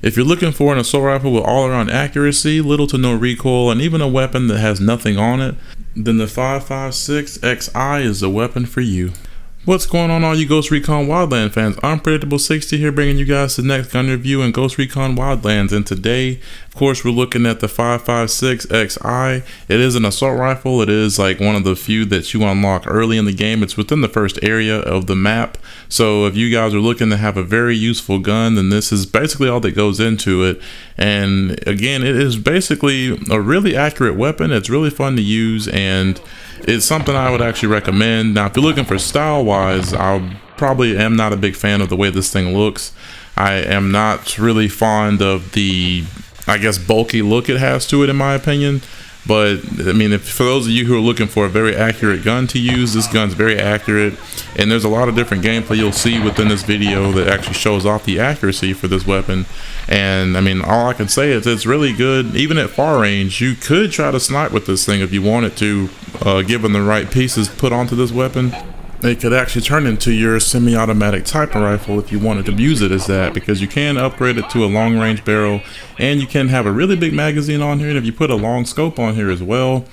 If you're looking for an assault rifle with all-around accuracy, little to no recoil, and even a weapon that has nothing on it, then the 5.56 XI is the weapon for you. What's going on, all you Ghost Recon Wildlands fans? Unpredictable 60 here, bringing you guys the next gun review in Ghost Recon Wildlands. And today, of course, we're looking at the 5.56 XI. It is an assault rifle. It is like one of the few that you unlock early in the game. It's within the first area of the map. So if you guys are looking to have a very useful gun, then this is basically all that goes into it. And again, it is basically a really accurate weapon. It's really fun to use, and it's something I would actually recommend. Now, if you're looking for style wise, I probably am not a big fan of the way this thing looks. I am not really fond of the, I guess, bulky look it has to it, in my opinion. But I mean, for those of you who are looking for a very accurate gun to use, this gun's very accurate, and there's a lot of different gameplay you'll see within this video that actually shows off the accuracy for this weapon. And I mean, all I can say is it's really good. Even at far range, you could try to snipe with this thing if you wanted to, given the right pieces put onto this weapon. It could actually turn into your semi-automatic type of rifle if you wanted to use it as that, because you can upgrade it to a long-range barrel, and you can have a really big magazine on here, and if you put a long scope on here as well,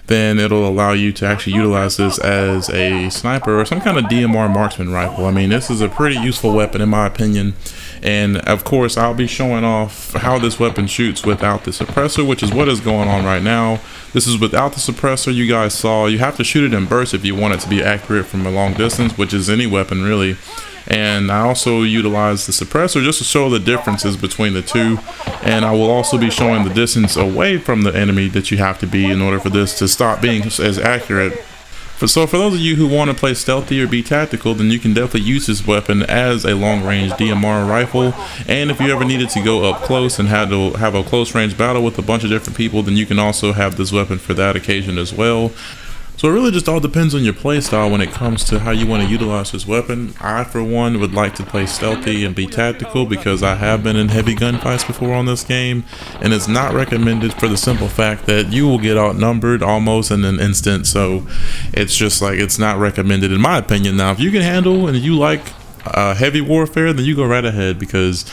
then it'll allow you to actually utilize this as a sniper or some kind of DMR marksman rifle. I mean, this is a pretty useful weapon in my opinion. And of course, I'll be showing off how this weapon shoots without the suppressor, which is what is going on right now. This is without the suppressor. You guys saw you have to shoot it in bursts if you want it to be accurate from a long distance, which is any weapon really. And I also utilize the suppressor just to show the differences between the two, and I will also be showing the distance away from the enemy that you have to be in order for this to stop being as accurate. So for those of you who want to play stealthy or be tactical, then you can definitely use this weapon as a long-range DMR rifle. And if you ever needed to go up close and had to have a close-range battle with a bunch of different people, then you can also have this weapon for that occasion as well. So it really just all depends on your playstyle when it comes to how you want to utilize this weapon. I, for one, would like to play stealthy and be tactical because I have been in heavy gunfights before on this game, and it's not recommended for the simple fact that you will get outnumbered almost in an instant. So it's just like, it's not recommended in my opinion. Now, if you can handle and you like heavy warfare, then you go right ahead, because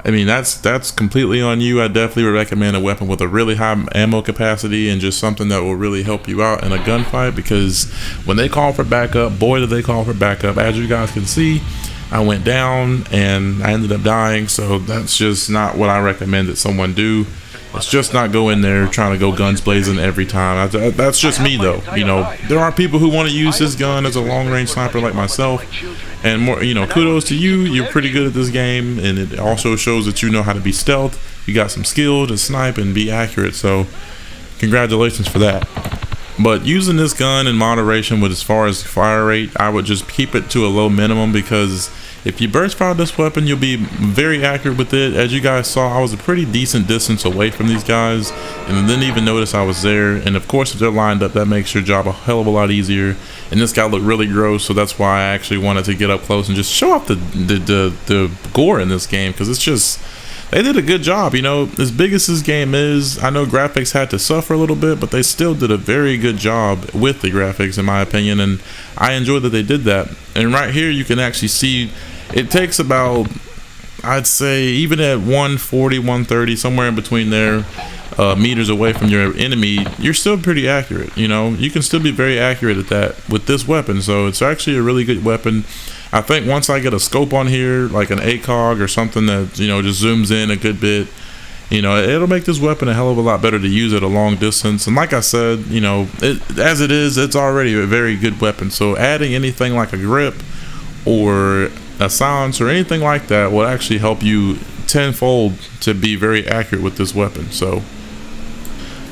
I mean, that's completely on you. I definitely would recommend a weapon with a really high ammo capacity and just something that will really help you out in a gunfight, because when they call for backup, boy, did they call for backup. As you guys can see, I went down and I ended up dying, so that's just not what I recommend that someone do. Let's just not go in there trying to go guns blazing every time. That's just me though. You know, there are people who want to use this gun as a long-range sniper like myself, and more, you know, kudos to you. You're pretty good at this game, and it also shows that you know how to be stealth. You got some skill to snipe and be accurate, so congratulations for that. But using this gun in moderation with as far as fire rate, I would just keep it to a low minimum, because if you burst fire this weapon, you'll be very accurate with it. As you guys saw, I was a pretty decent distance away from these guys and didn't even notice I was there. And of course, if they're lined up, that makes your job a hell of a lot easier. And this guy looked really gross, so that's why I actually wanted to get up close and just show off the gore in this game, because it's just, they did a good job. You know, as big as this game is, I know graphics had to suffer a little bit, but they still did a very good job with the graphics, in my opinion, and I enjoyed that they did that. And right here, you can actually see it takes about, I'd say, even at 140, 130, somewhere in between there, meters away from your enemy, you're still pretty accurate. You know, you can still be very accurate at that with this weapon, so it's actually a really good weapon. I think once I get a scope on here, like an ACOG or something that, you know, just zooms in a good bit, you know, it'll make this weapon a hell of a lot better to use at a long distance. And like I said, you know, as it is, it's already a very good weapon. So adding anything like a grip or a silence or anything like that will actually help you tenfold to be very accurate with this weapon. So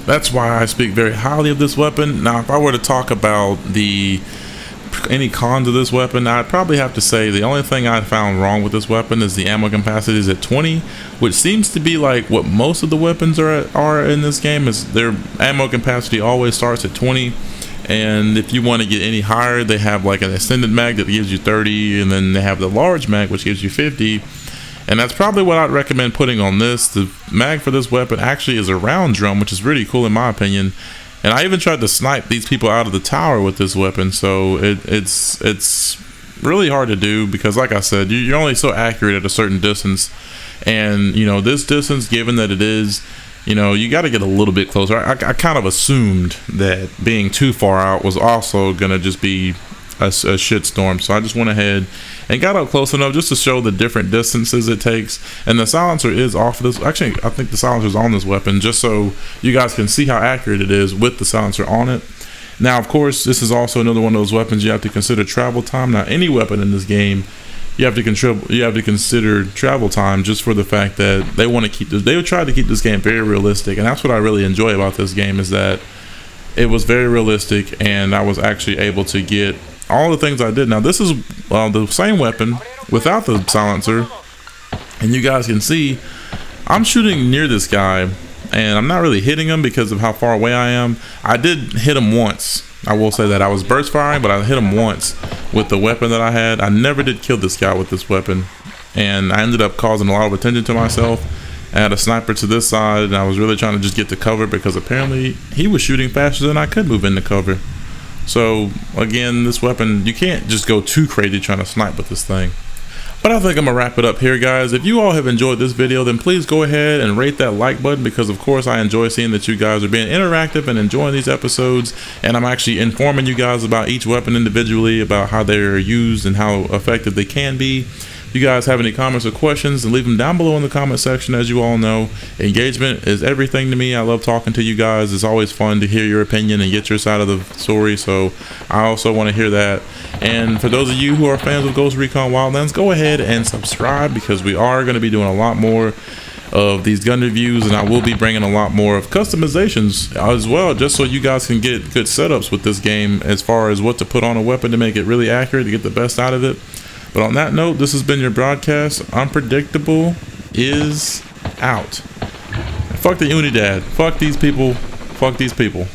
that's why I speak very highly of this weapon. Now, if I were to talk about any cons of this weapon, I'd probably have to say the only thing I found wrong with this weapon is the ammo capacity is at 20, which seems to be like what most of the weapons are in this game. Is their ammo capacity always starts at 20, and if you want to get any higher, they have like an extended mag that gives you 30, and then they have the large mag which gives you 50. And that's probably what I'd recommend putting on this. The mag for this weapon actually is a round drum, which is really cool in my opinion. And I even tried to snipe these people out of the tower with this weapon, so it's really hard to do, because like I said, you're only so accurate at a certain distance. And you know, this distance, given that it is, you know, you got to get a little bit closer. I kind of assumed that being too far out was also gonna just be a shitstorm, so I just went ahead and got up close enough just to show the different distances it takes. And the silencer is off of this. Actually, I think the silencer's on this weapon, just so you guys can see how accurate it is with the silencer on it. Now, of course, this is also another one of those weapons you have to consider travel time. Now, any weapon in this game, you have to consider travel time, just for the fact that they want to keep this. They would try to keep this game very realistic, and that's what I really enjoy about this game, is that it was very realistic, and I was actually able to get all the things I did. Now, this is the same weapon without the silencer, and you guys can see I'm shooting near this guy, and I'm not really hitting him because of how far away I am. I did hit him once. I will say that I was burst firing, but I hit him once with the weapon that I had. I never did kill this guy with this weapon, and I ended up causing a lot of attention to myself. I had a sniper to this side, and I was really trying to just get to cover because apparently he was shooting faster than I could move into cover. So again, this weapon, you can't just go too crazy trying to snipe with this thing. But I think I'm gonna wrap it up here, guys. If you all have enjoyed this video, then please go ahead and rate that like button, because of course I enjoy seeing that you guys are being interactive and enjoying these episodes, and I'm actually informing you guys about each weapon individually, about how they're used and how effective they can be. If you guys have any comments or questions, then leave them down below in the comment section. As you all know, engagement is everything to me. I love talking to you guys. It's always fun to hear your opinion and get your side of the story, so I also want to hear that. And for those of you who are fans of Ghost Recon Wildlands, go ahead and subscribe, because we are going to be doing a lot more of these gun reviews, and I will be bringing a lot more of customizations as well, just so you guys can get good setups with this game as far as what to put on a weapon to make it really accurate, to get the best out of it. But on that note, this has been your broadcast. Unpredictable is out. Fuck the Unidad. Fuck these people. Fuck these people.